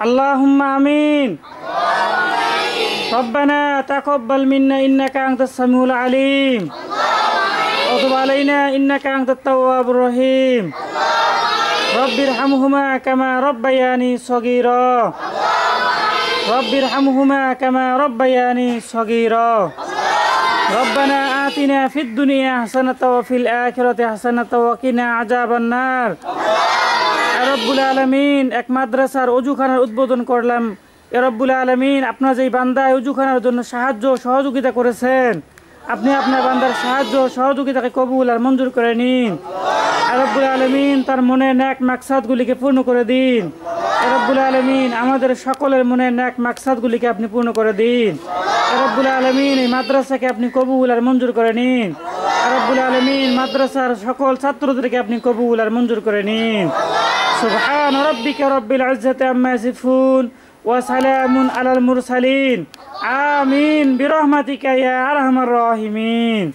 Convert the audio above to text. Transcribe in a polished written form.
اللهم آمين. ربنا تقبل منا إنك أنت السميع العليم وتب علينا إنك أنت التواب الرحيم. رب ارحمهما كما ربياني صغيرا. رب ارحمهما كما ربياني صغيرا. ربنا آتنا في الدنيا حسنة وفي الآخرة حسنة وقنا عذاب النار. রব্বুল আলামিন এক মাদ্রাসার ওযুখানার উদ্বোধন করলাম। রব্বুল আলামিন আপনার যেই বান্দা ওযুখানার জন্য সাহায্য সহযোগিতা করেছেন, আপনি আপনার বান্দার সাহায্য সহযোগিতাকে কবুল আর মঞ্জুর করে নিন। রব্বুল আলামিন তার মনের নেক মাকসাদগুলিকে পূর্ণ করে দিন। রব্বুল আলামিন আমাদের সকলের মনের নেক মাকসাদগুলিকে আপনি পূর্ণ করে দিন। রব্বুল আলামিন এই মাদ্রাসাকে আপনি কবুল আর মঞ্জুর করে নিন। রব্বুল আলামিন মাদ্রাসার সকল ছাত্রদেরকে আপনি কবুল আর মঞ্জুর করে নিন। সুবহান রাব্বিকা রাব্বিল ইজ্জাতি আম্মা ইয়াসিফুন ওয়া সালামুন আলাল মুরসালিন। আমিন বিরহমাতিকা ইয়া আরহামার রাহিমিন।